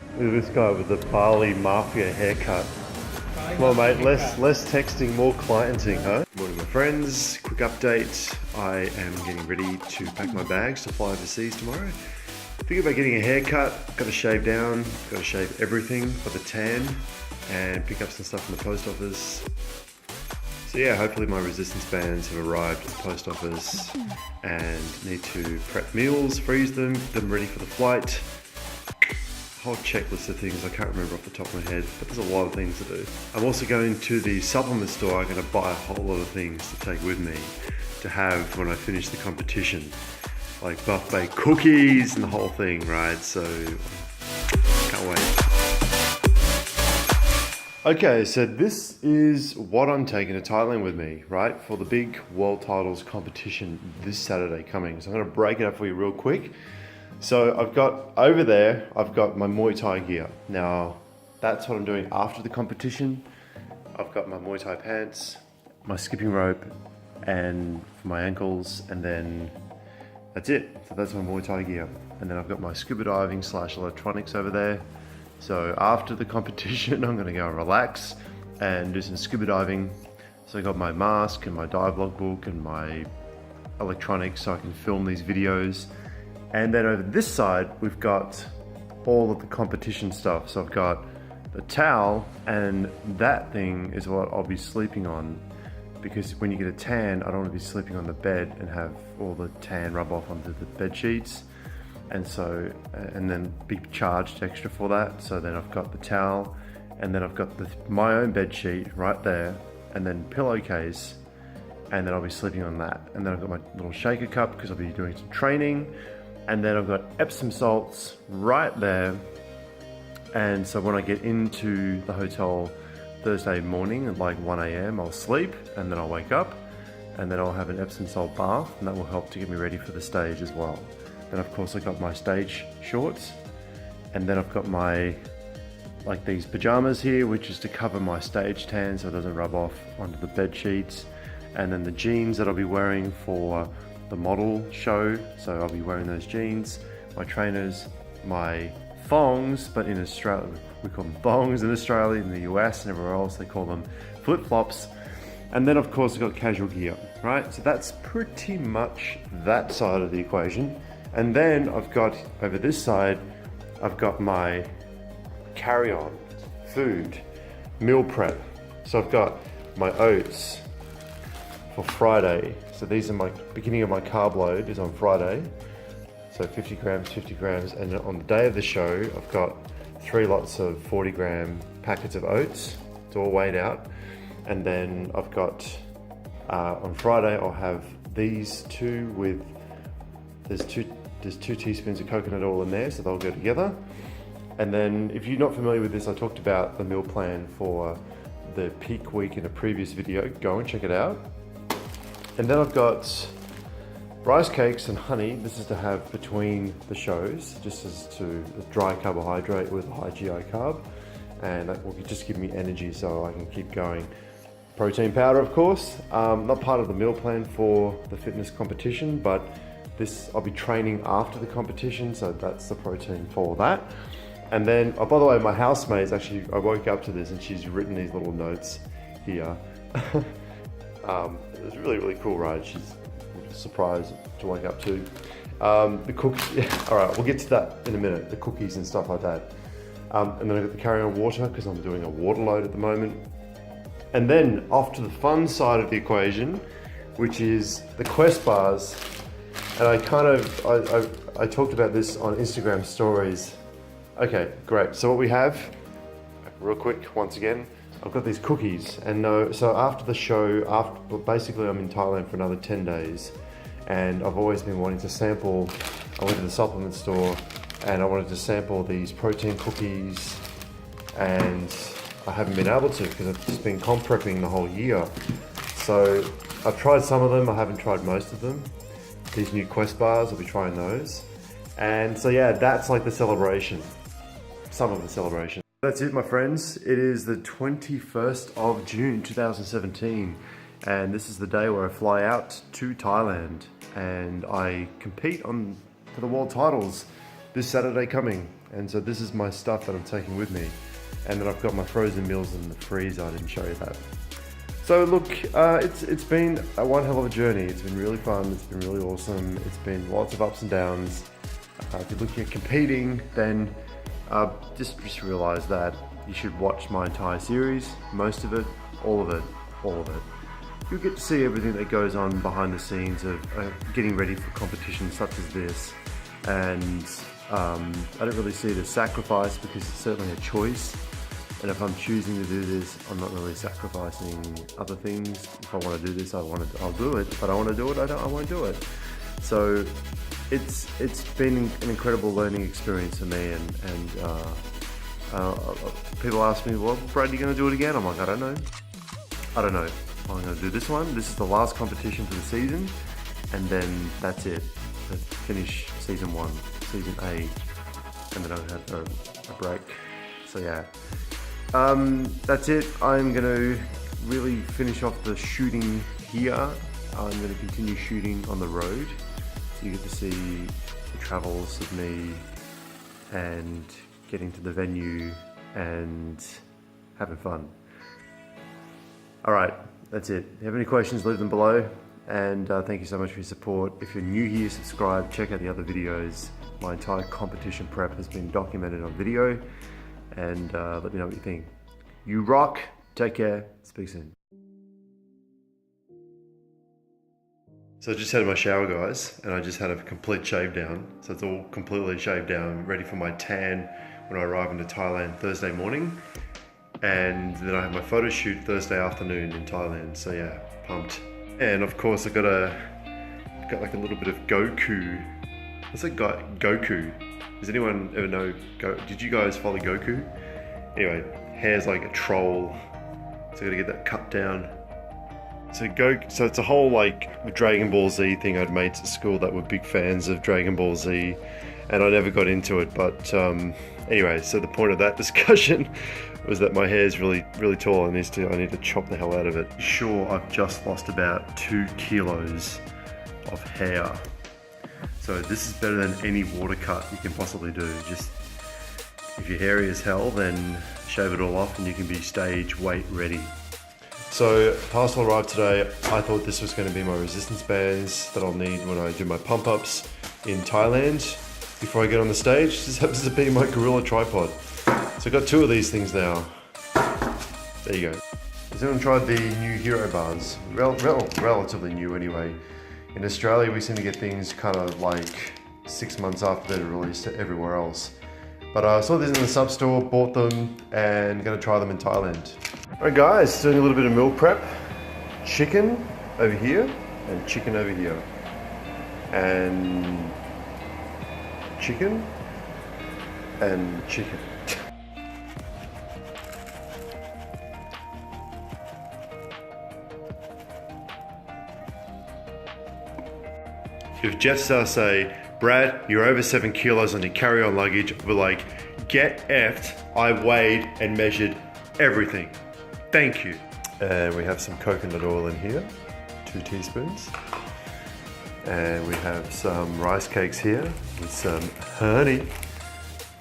Look at this guy with the Bali Mafia haircut. Come on mate, less texting, more clienting, huh? Morning my friends, quick update. I am getting ready to pack my bags to fly overseas tomorrow. Think about getting a haircut, got to shave down, got to shave everything for the tan and pick up some stuff from the post office. So yeah, hopefully my resistance bands have arrived at the post office and need to prep meals, freeze them, get them ready for the flight. Whole checklist of things I can't remember off the top of my head, but there's a lot of things to do. I'm also going to the supplement store. I'm going to buy a whole lot of things to take with me to have when I finish the competition, like buffet cookies and the whole thing, right? So can't wait. Okay, so this is what I'm taking to Thailand with me, right? For the big world titles competition this Saturday coming. So I'm going to break it up for you real quick. So I've got over there, I've got my Muay Thai gear. Now that's what I'm doing after the competition. I've got my Muay Thai pants, my skipping rope and for my ankles, and then that's it. So that's my Muay Thai gear. And then I've got my scuba diving / electronics over there. So after the competition, I'm gonna go and relax and do some scuba diving. So I got my mask and my dive logbook and my electronics so I can film these videos. And then over this side, we've got all of the competition stuff. So I've got the towel, and that thing is what I'll be sleeping on, because when you get a tan, I don't want to be sleeping on the bed and have all the tan rub off onto the bed sheets. And so, and then be charged extra for that. So then I've got the towel, and then I've got my own bed sheet right there, and then pillowcase, and then I'll be sleeping on that. And then I've got my little shaker cup because I'll be doing some training. And then I've got Epsom salts right there. And so when I get into the hotel Thursday morning at like 1 a.m, I'll sleep and then I'll wake up and then I'll have an Epsom salt bath, and that will help to get me ready for the stage as well. Then of course I've got my stage shorts, and then I've got my, like these pajamas here, which is to cover my stage tan so it doesn't rub off onto the bed sheets. And then the jeans that I'll be wearing for the model show, so I'll be wearing those jeans, my trainers, my thongs, but in Australia we call them thongs in Australia, in the US and everywhere else they call them flip-flops. And then of course I've got casual gear, right? So that's pretty much that side of the equation. And then I've got over this side, I've got my carry-on food, meal prep. So I've got my oats for Friday. So these are my beginning of my carb load is on Friday. So 50 grams, and on the day of the show, I've got 3 lots of 40-gram packets of oats. It's all weighed out. And then I've got, on Friday, I'll have these two with, there's 2 teaspoons of coconut oil in there, so they'll go together. And then if you're not familiar with this, I talked about the meal plan for the peak week in a previous video. Go and check it out. And then I've got rice cakes and honey. This is to have between the shows, just as to a dry carbohydrate with a high GI carb. And that will just give me energy so I can keep going. Protein powder, of course, not part of the meal plan for the fitness competition, but this, I'll be training after the competition, so that's the protein for that. And then, oh, by the way, my housemate's actually, I woke up to this and she's written these little notes here. It was really, really cool, right? She's surprised to wake up to. The cookies, yeah, all right, we'll get to that in a minute, the cookies and stuff like that. And then I've got the carry-on water because I'm doing a water load at the moment. And then off to the fun side of the equation, which is the Quest bars. And I kind of, I talked about this on Instagram stories. Okay, great. So what we have, real quick, once again, I've got these cookies, and so after the show, basically I'm in Thailand for another 10 days, and I've always been wanting to sample. I went to the supplement store and I wanted to sample these protein cookies, and I haven't been able to because I've just been comp prepping the whole year. So I've tried some of them, I haven't tried most of them. These new Quest bars, I'll be trying those. And so yeah, that's like the celebration, some of the celebration. That's it, my friends. It is the 21st of June 2017, and this is the day where I fly out to Thailand and I compete for the world titles this Saturday coming. And so this is my stuff that I'm taking with me. And then I've got my frozen meals in the freezer. I didn't show you that. So look, it's been one hell of a journey. It's been really fun. It's been really awesome. It's been lots of ups and downs. If you're looking at competing, then just realize that you should watch my entire series, most of it, all of it. You'll get to see everything that goes on behind the scenes of getting ready for competitions such as this. And I don't really see it as sacrifice because it's certainly a choice. And if I'm choosing to do this, I'm not really sacrificing other things. If I want to do this, I'll do it. If I don't want to do it, I won't do it. So it's been an incredible learning experience for me. And people ask me, well, Brad, you going to do it again? I'm like, I don't know. I'm going to do this one. This is the last competition for the season. And then that's it. I finish season 1, season 8. And then I'll have a break. So yeah. That's it. I'm going to really finish off the shooting here. I'm going to continue shooting on the road. So you get to see the travels of me and getting to the venue and having fun. Alright, that's it. If you have any questions, leave them below. And thank you so much for your support. If you're new here, subscribe, check out the other videos. My entire competition prep has been documented on video. And let me know what you think. You rock. Take care. Speak soon. So I just had my shower, guys, and I just had a complete shave down. So it's all completely shaved down, ready for my tan when I arrive into Thailand Thursday morning. And then I have my photo shoot Thursday afternoon in Thailand. So yeah, pumped. And of course I got like a little bit of Goku. What's that guy? Goku. Does anyone ever know did you guys follow Goku? Anyway, hair's like a troll. So I gotta get that cut down. So it's a whole like Dragon Ball Z thing. I had mates at school that were big fans of Dragon Ball Z, and I never got into it. But anyway, so the point of that discussion was that my hair is really tall. I need to chop the hell out of it. Sure, I've just lost about 2 kilos of hair. So this is better than any water cut you can possibly do. Just, if you're hairy as hell, then shave it all off and you can be stage weight ready. So parcel arrived today. I thought this was going to be my resistance bands that I'll need when I do my pump ups in Thailand before I get on the stage. This happens to be my Gorilla tripod. So I've got 2 of these things now. There you go. Has anyone tried the new Hero bars? Relatively new anyway. In Australia, we seem to get things kind of like 6 months after they're released everywhere else. But I saw these in the sub store, bought them, and gonna try them in Thailand. Alright guys, doing a little bit of meal prep. Chicken over here, and chicken over here. And chicken, and chicken. If Jeff starts say, Brad, you're over 7 kilos on your carry-on luggage, we're like, get effed, I weighed and measured everything. Thank you. And we have some coconut oil in here, 2 teaspoons. And we have some rice cakes here with some honey.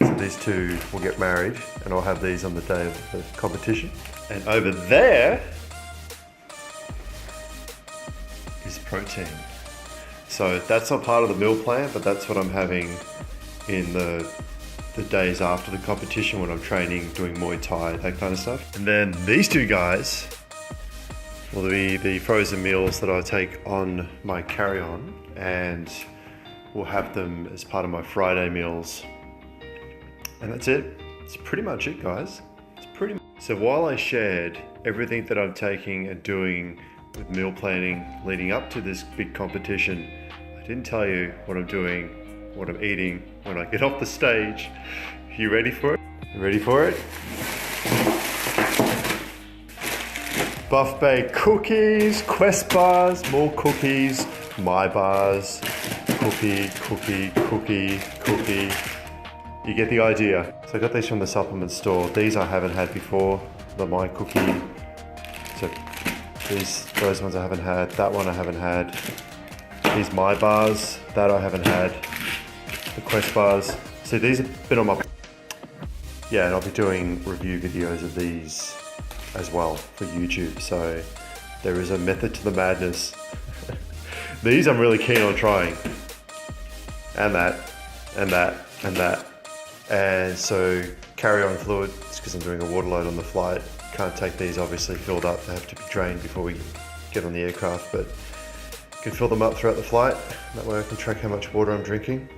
So these 2 will get married, and I'll have these on the day of the competition. And over there is protein. So that's not part of the meal plan, but that's what I'm having in the days after the competition when I'm training, doing Muay Thai, that kind of stuff. And then these 2 guys will be the frozen meals that I take on my carry-on, and we'll have them as part of my Friday meals. And that's it. It's pretty much it, guys. So while I shared everything that I'm taking and doing with meal planning leading up to this big competition, I didn't tell you what I'm doing, what I'm eating when I get off the stage. You ready for it? You ready for it? Buff Bay cookies, Quest bars, more cookies, my bars, cookie. You get the idea. So I got these from the supplement store. These I haven't had before, the my cookie. So those ones I haven't had, that one I haven't had. These my bars, that I haven't had. The Quest bars. So See, these have been on my... Yeah, and I'll be doing review videos of these as well for YouTube. So there is a method to the madness. These I'm really keen on trying. And that, and that, and that. And so carry-on fluid, it's because I'm doing a water load on the flight. Can't take these obviously filled up, they have to be drained before we get on the aircraft, but can fill them up throughout the flight. That way I can track how much water I'm drinking.